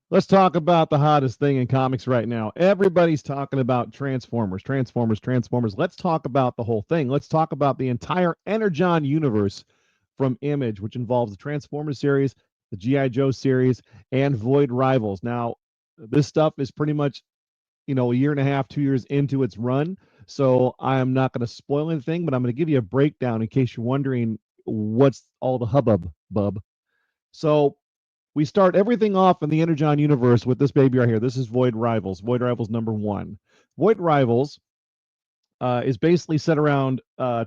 Let's talk about the hottest thing in comics right now. Everybody's talking about Transformers, Transformers, Transformers. Let's talk about the whole thing. Let's talk about the entire Energon universe from Image, which involves the Transformers series, the G.I. Joe series, and Void Rivals. Now, this stuff is pretty much, a year and a half, 2 years into its run. So I am not going to spoil anything, but I'm going to give you a breakdown in case you're wondering what's all the hubbub, bub. So we start everything off in the Energon universe with this baby right here. This is Void Rivals, Void Rivals number one. Void Rivals is basically set around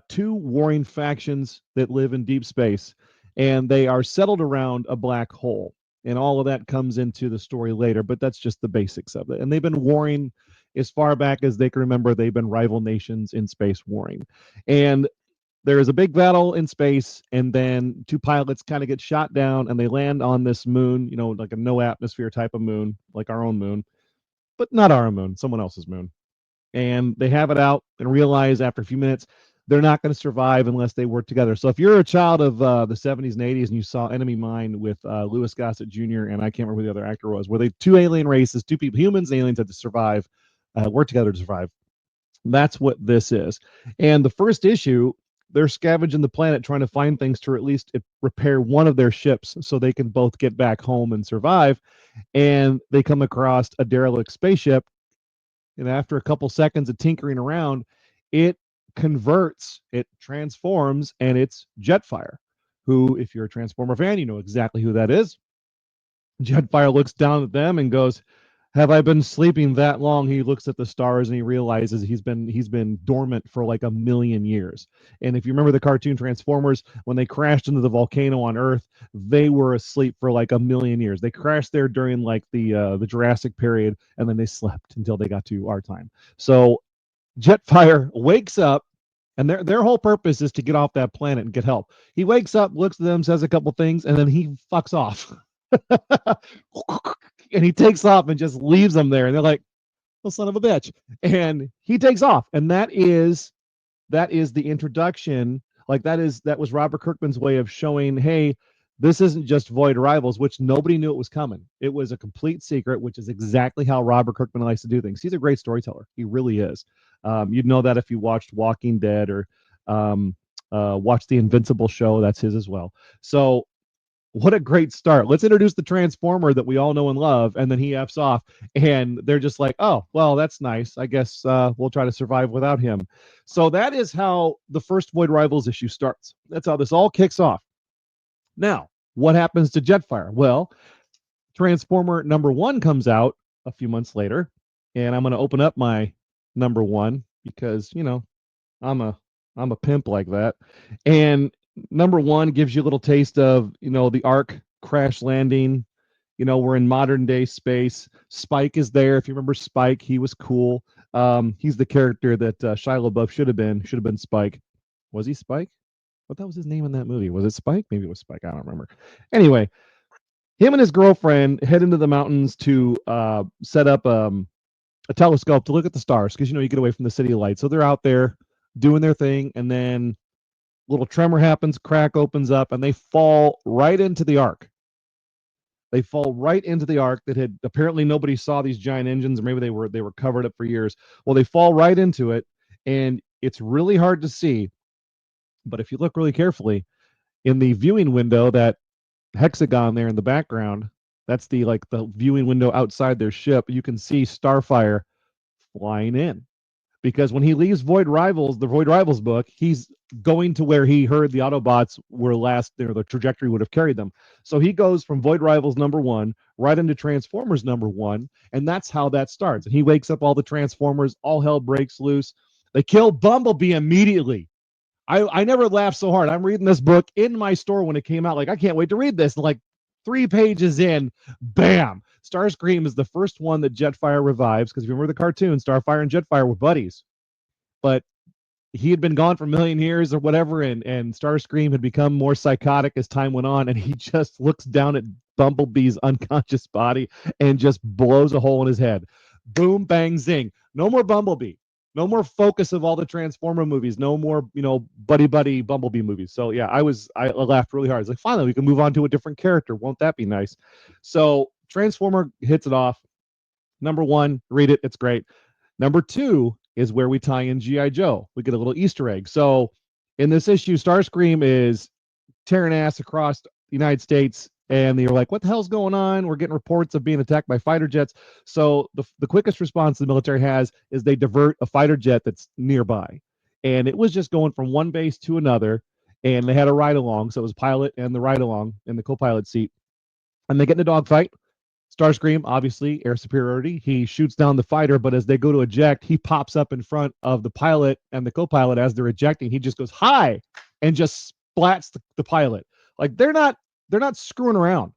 two warring factions that live in deep space, and they are settled around a black hole. And all of that comes into the story later, but that's just the basics of it. And they've been warring as far back as they can remember. They've been rival nations in space warring. And there is a big battle in space, and then two pilots kind of get shot down, and they land on this moon, like a no atmosphere type of moon, like our own moon, but not our moon, someone else's moon. And they have it out and realize after a few minutes they're not going to survive unless they work together. So if you're a child of the 70s and 80s and you saw Enemy Mine with Louis Gossett Jr. and I can't remember who the other actor was, where they two alien races, two people, humans and aliens, had to survive, work together to survive. That's what this is. And the first issue, they're scavenging the planet trying to find things to at least repair one of their ships so they can both get back home and survive. And they come across a derelict spaceship. And after a couple seconds of tinkering around, it converts, it transforms, and it's Jetfire, who, if you're a Transformer fan, you know exactly who that is. Jetfire looks down at them and goes, "Have I been sleeping that long?" He looks at the stars and he realizes he's been dormant for like a million years. And if you remember the cartoon Transformers, when they crashed into the volcano on Earth, they were asleep for like a million years. They crashed there during like the Jurassic period, and then they slept until they got to our time. So Jetfire wakes up, and their whole purpose is to get off that planet and get help. He wakes up, looks at them, says a couple things, and then he fucks off. And he takes off and just leaves them there. And they're like, "Well, son of a bitch." And he takes off. And that is the introduction. Like that was Robert Kirkman's way of showing, hey, this isn't just Void Rivals, which nobody knew it was coming. It was a complete secret, which is exactly how Robert Kirkman likes to do things. He's a great storyteller. He really is. You'd know that if you watched Walking Dead or watched the Invincible show. That's his as well. So what a great start. Let's introduce the Transformer that we all know and love, and then he F's off, and they're just like, "Oh, well, that's nice. I guess we'll try to survive without him." So that is how the first Void Rivals issue starts. That's how this all kicks off. Now, what happens to Jetfire? Well, Transformer number one comes out a few months later, and I'm going to open up my number one because, I'm a I'm a pimp like that. And number one gives you a little taste of, the Ark crash landing. We're in modern day space. Spike is there. If you remember Spike, he was cool. He's the character that Shia LaBeouf should have been Spike. Was he Spike? What that was his name in that movie? Was it Spike? Maybe it was Spike. I don't remember. Anyway, him and his girlfriend head into the mountains to set up a telescope to look at the stars because you get away from the city lights. So they're out there doing their thing, and then little tremor happens, crack opens up, and they fall right into the Ark. They fall right into the Ark that had apparently nobody saw these giant engines, or maybe they were covered up for years. Well, they fall right into it, and it's really hard to see. But if you look really carefully in the viewing window, that hexagon there in the background, that's the viewing window outside their ship. You can see Starfire flying in because when he leaves Void Rivals, the Void Rivals book, he's going to where he heard the Autobots were last, the trajectory would have carried them. So he goes from Void Rivals number one right into Transformers number one, and that's how that starts. And he wakes up all the Transformers, all hell breaks loose. They kill Bumblebee immediately. I never laughed so hard. I'm reading this book in my store when it came out. Like, I can't wait to read this. And like 3 pages in, bam! Starscream is the first one that Jetfire revives. Because if you remember the cartoon, Starfire and Jetfire were buddies. But he had been gone for a million years or whatever, and Starscream had become more psychotic as time went on, and he just looks down at Bumblebee's unconscious body and just blows a hole in his head. Boom, bang, zing. No more Bumblebee. No more focus of all the Transformer movies. No more, buddy buddy Bumblebee movies. So yeah, I laughed really hard. It's like, finally we can move on to a different character. Won't that be nice? So Transformer hits it off. Number one, read it. It's great. Number two is where we tie in G.I. Joe. We get a little Easter egg. So in this issue, Starscream is tearing ass across the United States. And they're like, what the hell's going on? We're getting reports of being attacked by fighter jets. So the quickest response the military has is they divert a fighter jet that's nearby. And it was just going from one base to another. And they had a ride along. So it was pilot and the ride along in the co pilot seat. And they get in a dogfight. Starscream, obviously, air superiority. He shoots down the fighter, but as they go to eject, he pops up in front of the pilot and the co-pilot as they're ejecting. He just goes, hi, and just splats the pilot. Like they're not screwing around.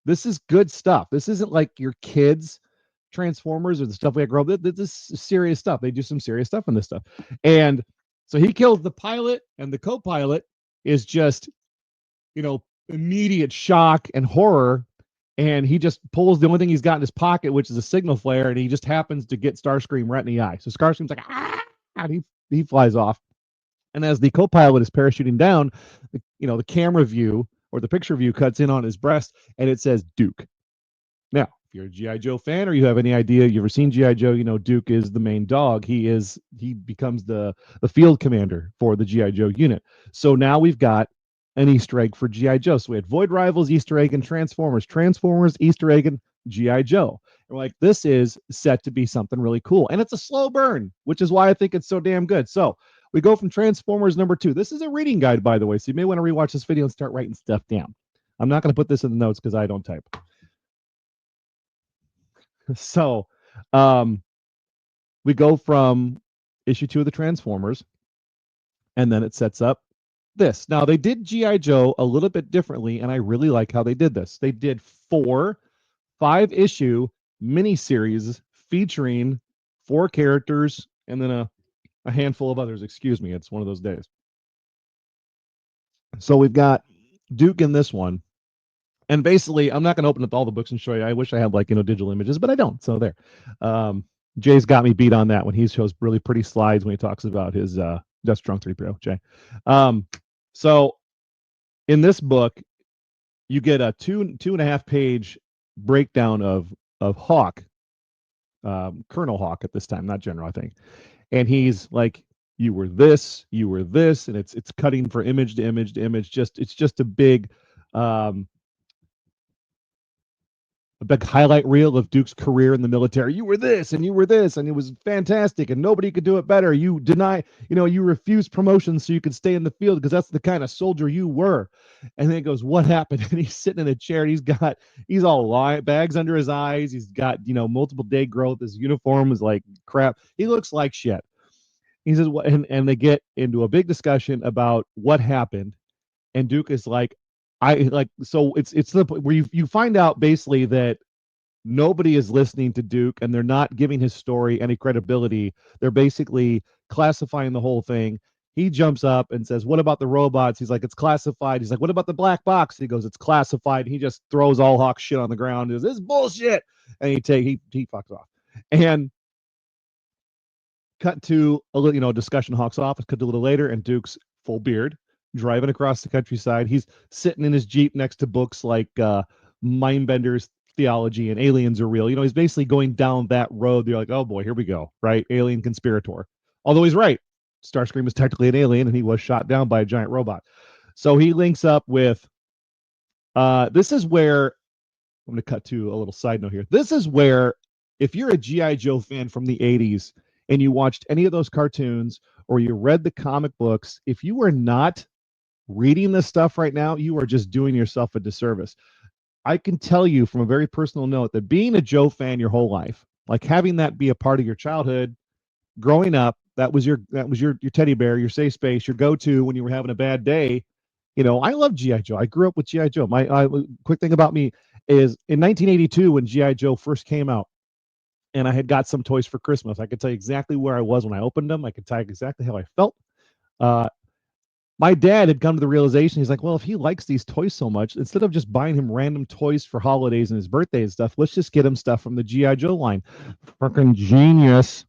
This is good stuff. This isn't like your kids Transformers or the stuff we had grown up. This is serious stuff. They do some serious stuff in this stuff. And so he kills the pilot, and the co-pilot is just, immediate shock and horror. And he just pulls the only thing he's got in his pocket, which is a signal flare, and he just happens to get Starscream right in the eye. So Starscream's like, ah, and he flies off. And as the co-pilot is parachuting down, the camera view or the picture view cuts in on his breast, and it says Duke. Now, if you're a G.I. Joe fan or you have any idea, you've ever seen G.I. Joe, Duke is the main dog. He becomes the field commander for the G.I. Joe unit. So now we've got an Easter egg for G.I. Joe. So we had Void Rivals, Easter egg, and Transformers, Easter egg, and G.I. Joe. And we're like, this is set to be something really cool. And it's a slow burn, which is why I think it's so damn good. So we go from Transformers number 2. This is a reading guide, by the way, so you may want to rewatch this video and start writing stuff down. I'm not going to put this in the notes because I don't type. So we go from issue 2 of the Transformers, and then it sets up this. Now, they did G.I. Joe a little bit differently, and I really like how they did this. They did 4 5-issue miniseries featuring 4 characters and then a handful of others. Excuse me, it's one of those days. So we've got Duke in this one. And basically, I'm not going to open up all the books and show you. I wish I had digital images, but I don't. So there. Jay's got me beat on that when he shows really pretty slides when he talks about his Dust Trunk 3PO, Jay. So in this book, you get a 2.5 page breakdown of Hawk, Colonel Hawk at this time, not General, I think. And he's like, you were this, and it's cutting for image to image to image. It's just a big highlight reel of Duke's career in the military. You were this, and you were this, and it was fantastic, and nobody could do it better. You you refused promotion so you could stay in the field because that's the kind of soldier you were. And then it goes, what happened? And he's sitting in a chair, and he's all bags under his eyes. He's got, multiple day growth. His uniform is like crap. He looks like shit. He says, what? And they get into a big discussion about what happened. And Duke is like, so it's the point where you find out basically that nobody is listening to Duke and they're not giving his story any credibility. They're basically classifying the whole thing. He jumps up and says, what about the robots? He's like, it's classified. He's like, what about the black box? He goes, it's classified. He just throws all Hawk shit on the ground. He goes, this is bullshit. And he fucks off. And cut to a little, discussion Hawk's office, cut to a little later, and Duke's full beard, driving across the countryside. He's sitting in his Jeep next to books like Mindbender's Theology and Aliens Are Real. He's basically going down that road. You're like, oh boy, here we go, right? Alien conspirator. Although he's right. Starscream is technically an alien, and he was shot down by a giant robot. So he links up with, this is where, I'm going to cut to a little side note here. This is where, if you're a G.I. Joe fan from the 80s, and you watched any of those cartoons, or you read the comic books, if you are not reading this stuff right now, you are just doing yourself a disservice. I can tell you from a very personal note that being a Joe fan your whole life, like having that be a part of your childhood, growing up, that was your teddy bear, your safe space, your go-to when you were having a bad day. I love G.I. Joe. I grew up with G.I. Joe. My quick thing about me is in 1982 when G.I. Joe first came out, and I had got some toys for Christmas. I could tell you exactly where I was when I opened them. I could tell you exactly how I felt. My dad had come to the realization, he's like, well, if he likes these toys so much, instead of just buying him random toys for holidays and his birthday and stuff, let's just get him stuff from the G.I. Joe line. Fucking genius.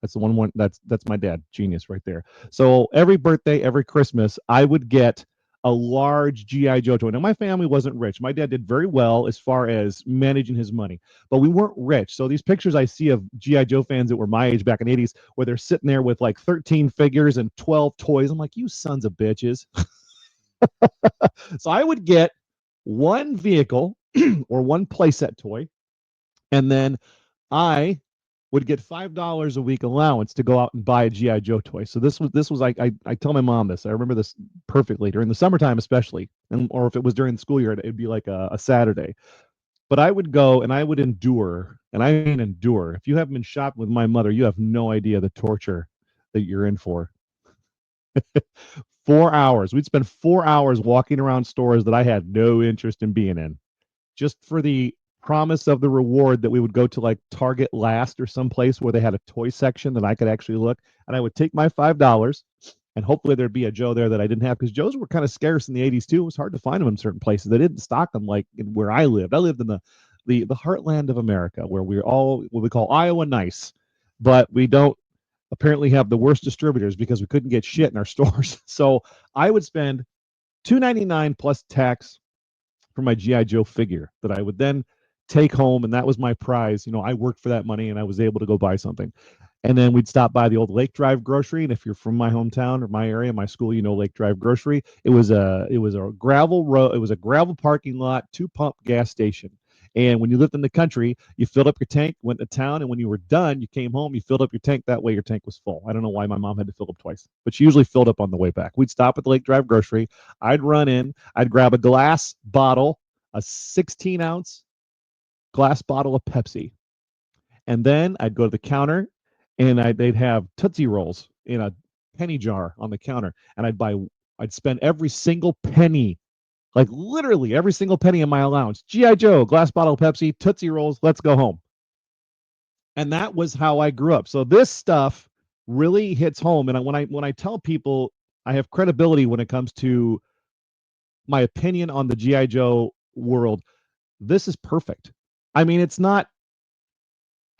That's the one that's my dad. Genius right there. So every birthday, every Christmas, I would get a large GI Joe toy. Now my family wasn't rich. My dad did very well as far as managing his money, but we weren't rich. So these pictures I see of GI Joe fans that were my age back in the 80s, where they're sitting there with like 13 figures and 12 toys. I'm like, you sons of bitches. So I would get one vehicle or one playset toy, and then I would get $5 a week allowance to go out and buy a GI Joe toy. So this was I tell my mom this. I remember this perfectly during the summertime, especially, and or if it was during the school year, it'd be like a Saturday. But I would go and I would endure, and I mean endure. If you haven't been shopping with my mother, you have no idea the torture that you're in for. 4 hours. We'd spend 4 hours walking around stores that I had no interest in being in, just for the promise of the reward that we would go to like Target Last or some place where they had a toy section that I could actually look, and I would take my $5 and hopefully there'd be a Joe there that I didn't have, because Joes were kind of scarce in the 80s too. It was hard to find them in certain places. They didn't stock them like in where I lived. I lived in the heartland of America, where we're all what we call Iowa nice, but we don't apparently have the worst distributors because we couldn't get shit in our stores. So I would spend $2.99 plus tax for my GI Joe figure that I would then take home, and that was my prize. I worked for that money, and I was able to go buy something. And then we'd stop by the old Lake Drive grocery, and if you're from my hometown or my area, my school, Lake Drive grocery. It was a gravel road. It was a gravel parking lot, two pump gas station. And when you lived in the country, you filled up your tank, went to town, and when you were done, you came home, you filled up your tank. That way your tank was full. I don't know why my mom had to fill up twice, but she usually filled up on the way back. We'd stop at the Lake Drive grocery. I'd run in, I'd grab a glass bottle, a 16-ounce glass bottle of Pepsi. And then I'd go to the counter, and they'd have Tootsie Rolls in a penny jar on the counter. And I'd spend every single penny, like literally every single penny in my allowance. G.I. Joe, glass bottle of Pepsi, Tootsie Rolls, let's go home. And that was how I grew up. So this stuff really hits home. And when I tell people I have credibility when it comes to my opinion on the G.I. Joe world, this is perfect. I mean, it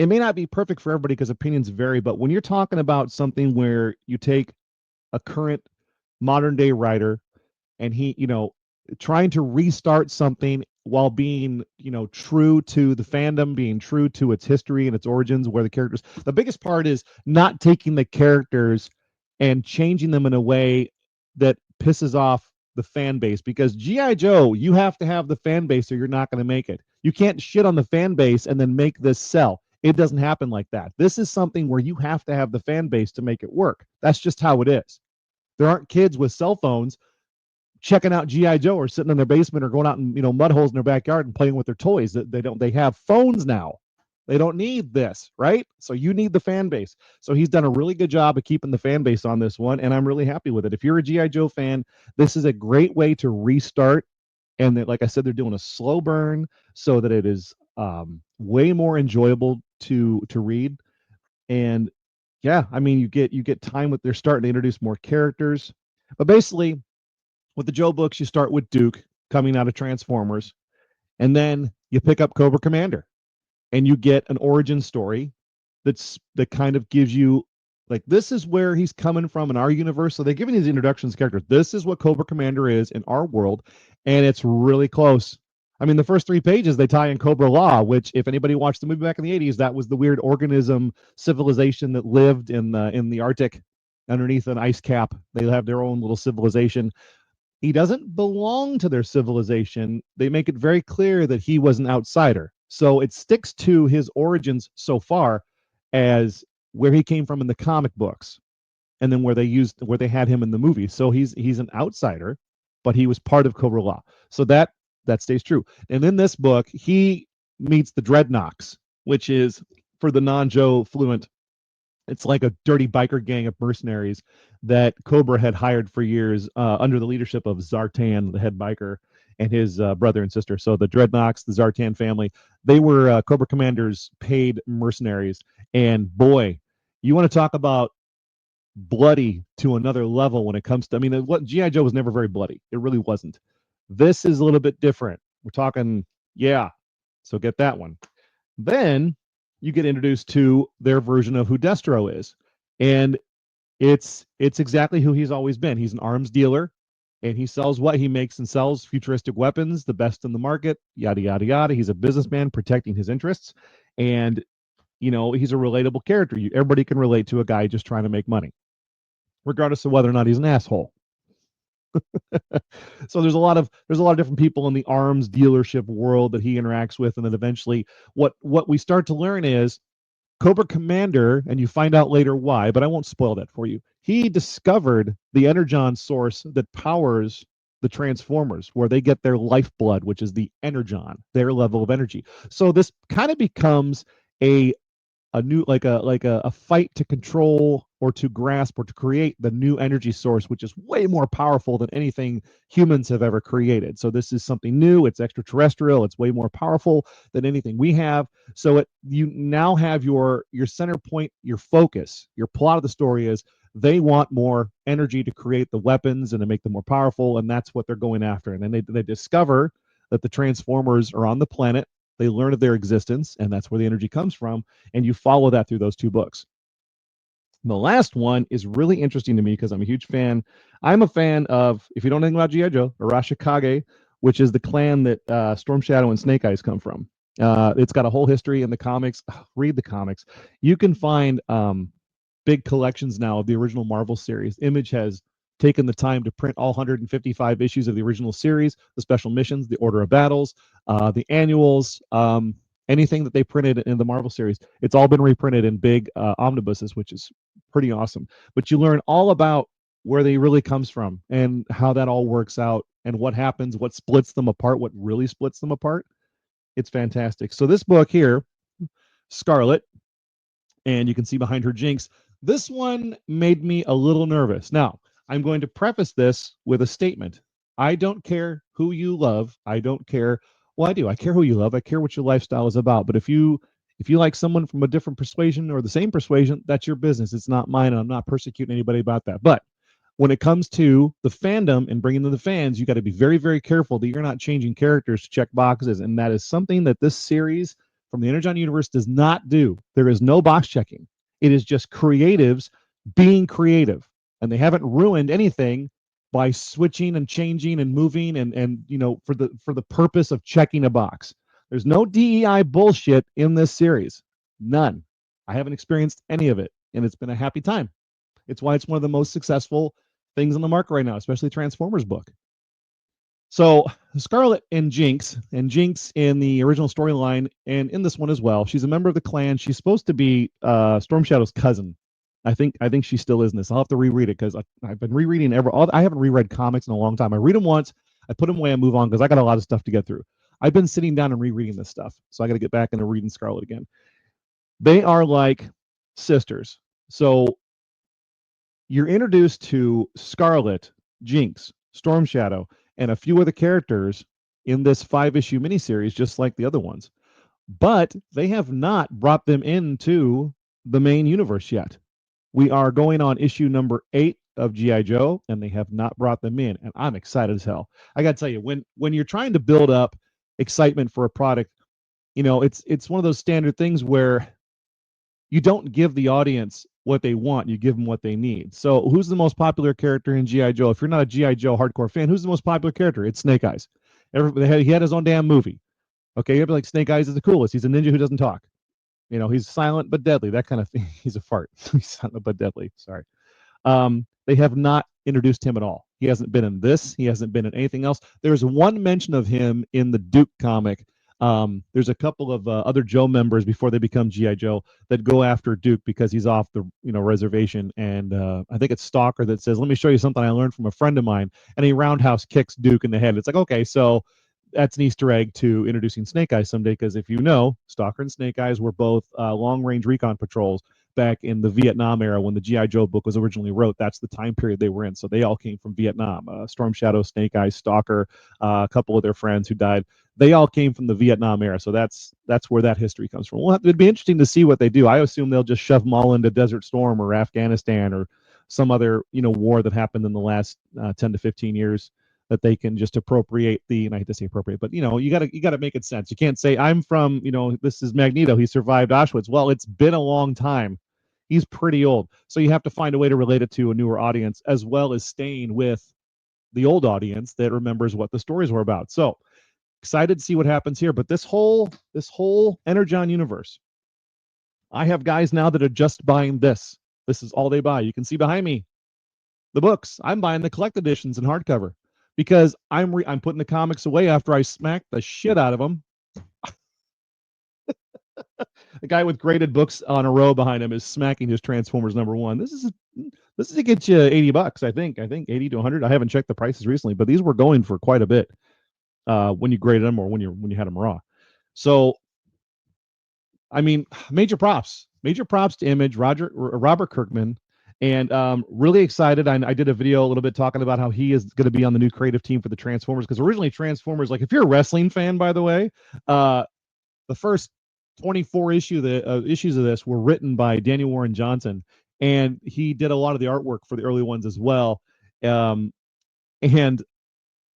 may not be perfect for everybody because opinions vary, but when you're talking about something where you take a current modern day writer and he, trying to restart something while being, true to the fandom, being true to its history and its origins, where the biggest part is not taking the characters and changing them in a way that pisses off the fan base, because GI Joe, you have to have the fan base or you're not going to make it. You can't shit on the fan base and then make this sell. It doesn't happen like that. This is something where you have to have the fan base to make it work. That's just how it is. There aren't kids with cell phones checking out GI Joe or sitting in their basement or going out in mud holes in their backyard and playing with their toys. They have phones now. They don't need this, right? So you need the fan base. So he's done a really good job of keeping the fan base on this one, and I'm really happy with it. If you're a GI Joe fan, this is a great way to restart. And like I said, they're doing a slow burn so that it is way more enjoyable to read. And yeah, I mean, you get time with, they're starting to introduce more characters. But basically, with the Joe books, you start with Duke coming out of Transformers, and then you pick up Cobra Commander, and you get an origin story that kind of gives you, like, this is where he's coming from in our universe. So they're giving these introductions characters. This is what Cobra Commander is in our world, and it's really close. I mean, the first 3 pages they tie in Cobra Law, which, if anybody watched the movie back in the 80s, that was the weird organism civilization that lived in the Arctic underneath an ice cap. They have their own little civilization. He doesn't belong to their civilization. They make it very clear that he was an outsider. So it sticks to his origins so far as where he came from in the comic books, and then where they had him in the movie. So he's an outsider, but he was part of Cobra Law. So that stays true. And in this book, he meets the Dreadnoks, which is, for the non-Joe fluent, it's like a dirty biker gang of mercenaries that Cobra had hired for years under the leadership of Zartan, the head biker, and his brother and sister. So the Dreadnoks, the Zartan family, they were Cobra Commander's paid mercenaries. And boy, you want to talk about bloody to another level when it comes to, I mean, what GI Joe was never very bloody. It really wasn't. This is a little bit different. We're talking, yeah. So get that one. Then you get introduced to their version of who Destro is, and it's exactly who he's always been. He's an arms dealer. And he sells what he makes and sells futuristic weapons, the best in the market, yada, yada, yada. He's a businessman protecting his interests. And, he's a relatable character. Everybody can relate to a guy just trying to make money, regardless of whether or not he's an asshole. So there's a lot of different people in the arms dealership world that he interacts with, and then eventually what we start to learn is Cobra Commander, and you find out later why, but I won't spoil that for you. He discovered the energon source that powers the Transformers, where they get their lifeblood, which is the energon, their level of energy. So this kind of becomes a a new like a fight to control or to grasp or to create the new energy source, which is way more powerful than anything humans have ever created. So this is something new, it's extraterrestrial, it's way more powerful than anything we have. So you now have your center point, your focus, your plot of the story is they want more energy to create the weapons and to make them more powerful, and that's what they're going after. And then they discover that the Transformers are on the planet. They learn of their existence, and that's where the energy comes from. And you follow that through those two books. The last one is really interesting to me because I'm a huge fan. I'm a fan of, if you don't know anything about G.I. Joe, Arashikage, which is the clan that Storm Shadow and Snake Eyes come from. It's got a whole history in the comics. Read the comics. You can find big collections now of the original Marvel series. Image has taken the time to print all 155 issues of the original series, the special missions, the order of battles, the annuals, anything that they printed in the Marvel series. It's all been reprinted in big omnibuses, which is pretty awesome. But you learn all about where they really comes from and how that all works out and what happens, what splits them apart, what really splits them apart. It's fantastic. So this book here, Scarlet, and you can see behind her Jinx, this one made me a little nervous. Now, I'm going to preface this with a statement. I don't care who you love. I don't care. Well, I do. I care who you love. I care what your lifestyle is about. But if you like someone from a different persuasion or the same persuasion, that's your business. It's not mine, and I'm not persecuting anybody about that. But when it comes to the fandom and bringing in the fans, you got to be very, very careful that you're not changing characters to check boxes. And that is something that this series from the Energon Universe does not do. There is no box checking. It is just creatives being creative. And they haven't ruined anything by switching and changing and moving and for the purpose of checking a box. There's no DEI bullshit in this series. None. I haven't experienced any of it, and it's been a happy time. It's why it's one of the most successful things on the market right now, especially Transformers book. So Scarlet and Jinx in the original storyline and in this one as well, she's a member of the clan. She's supposed to be Storm Shadow's cousin. I think she still is in this. I'll have to reread it because I've been rereading I haven't reread comics in a long time. I read them once, I put them away, and move on because I got a lot of stuff to get through. I've been sitting down and rereading this stuff, so I got to get back into reading Scarlet again. They are like sisters. So you're introduced to Scarlet, Jinx, Storm Shadow, and a few other characters in this 5-issue miniseries, just like the other ones. But they have not brought them into the main universe yet. We are going on issue number 8 of G.I. Joe, and they have not brought them in, and I'm excited as hell. I got to tell you, when you're trying to build up excitement for a product, it's one of those standard things where you don't give the audience what they want, you give them what they need. So who's the most popular character in G.I. Joe? If you're not a G.I. Joe hardcore fan, who's the most popular character? It's Snake Eyes. He had his own damn movie. Okay, you'd be like, Snake Eyes is the coolest. He's a ninja who doesn't talk. He's silent but deadly, that kind of thing. He's a fart. He's silent but deadly. Sorry. They have not introduced him at all. He hasn't been in this. He hasn't been in anything else. There's one mention of him in the Duke comic. There's a couple of other Joe members before they become G.I. Joe that go after Duke because he's off the reservation. And I think it's Stalker that says, "Let me show you something I learned from a friend of mine." And he roundhouse kicks Duke in the head. It's like, okay, so that's an Easter egg to introducing Snake Eyes someday, because if you know, Stalker and Snake Eyes were both long-range recon patrols back in the Vietnam era when the G.I. Joe book was originally wrote. That's the time period they were in. So they all came from Vietnam. Storm Shadow, Snake Eyes, Stalker, a couple of their friends who died. They all came from the Vietnam era. So that's where that history comes from. Well, it'd be interesting to see what they do. I assume they'll just shove them all into Desert Storm or Afghanistan or some other war that happened in the last 10 to 15 years that they can just appropriate and I hate to say appropriate, but you gotta make it sense. You can't say I'm from, this is Magneto, he survived Auschwitz. Well, it's been a long time. He's pretty old. So you have to find a way to relate it to a newer audience, as well as staying with the old audience that remembers what the stories were about. So excited to see what happens here. But this whole Energon universe, I have guys now that are just buying this. This is all they buy. You can see behind me the books. I'm buying the collect editions in hardcover because I'm putting the comics away after I smack the shit out of them. The guy with graded books on a row behind him is smacking his Transformers #1. This is to get you $80, I think. I think 80 to 100. I haven't checked the prices recently, but these were going for quite a bit when you graded them or when you had them raw. So I mean, major props to Image, Robert Kirkman, and really excited. I did a video a little bit talking about how he is going to be on the new creative team for the Transformers because originally Transformers, like if you're a wrestling fan, by the way, the first 24 issues of this were written by Daniel Warren Johnson, and he did a lot of the artwork for the early ones as well. And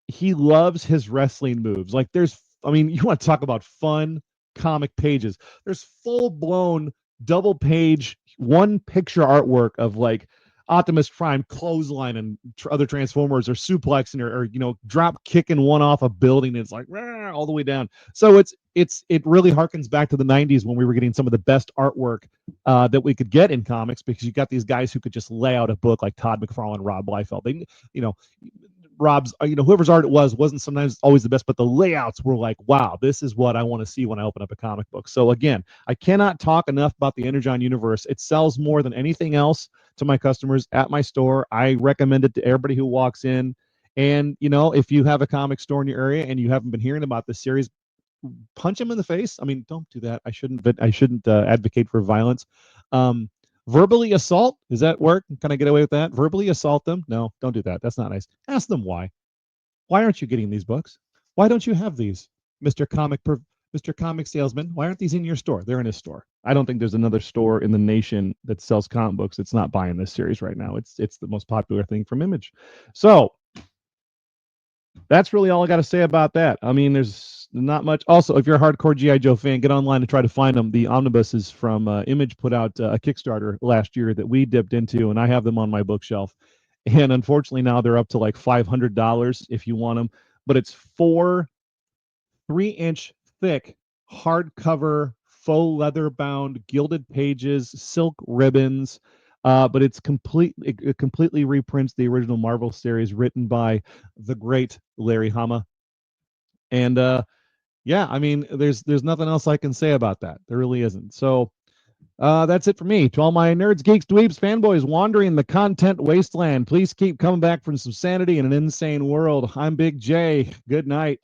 he loves his wrestling moves. Like I mean, you want to talk about fun comic pages. There's full blown double page, one picture artwork of like Optimus Prime clothesline and other Transformers or suplexing or drop kicking one off a building. It's like all the way down. So it really harkens back to the 90s when we were getting some of the best artwork that we could get in comics because you got these guys who could just lay out a book like Todd McFarlane, Rob Liefeld. Rob's, whoever's art it wasn't sometimes always the best, but the layouts were like, wow, this is what I want to see when I open up a comic book. So again, I cannot talk enough about the Energon Universe. It sells more than anything else to my customers at my store. I recommend it to everybody who walks in. And, if you have a comic store in your area and you haven't been hearing about this series, punch them in the face. I mean, don't do that. I shouldn't advocate for violence. Verbally assault, does that work? Can I get away with that? Verbally assault them? No, don't do that. That's not nice. Ask them why. Why aren't you getting these books? Why don't you have these, Mr. Comic Salesman? Why aren't these in your store? They're in his store. I don't think there's another store in the nation that sells comic books that's not buying this series right now. It's the most popular thing from Image. So that's really all I got to say about that. I mean, there's not much. Also, if you're a hardcore G.I. Joe fan, get online and try to find them. The omnibuses from Image put out a Kickstarter last year that we dipped into, and I have them on my bookshelf. And unfortunately, now they're up to like $500 if you want them. But it's 4 3-inch thick hardcover faux leather bound gilded pages, silk ribbons. But it completely reprints the original Marvel series written by the great Larry Hama. And yeah, I mean, there's nothing else I can say about that. There really isn't. So that's it for me. To all my nerds, geeks, dweebs, fanboys wandering the content wasteland, please keep coming back from some sanity in an insane world. I'm Big J. Good night.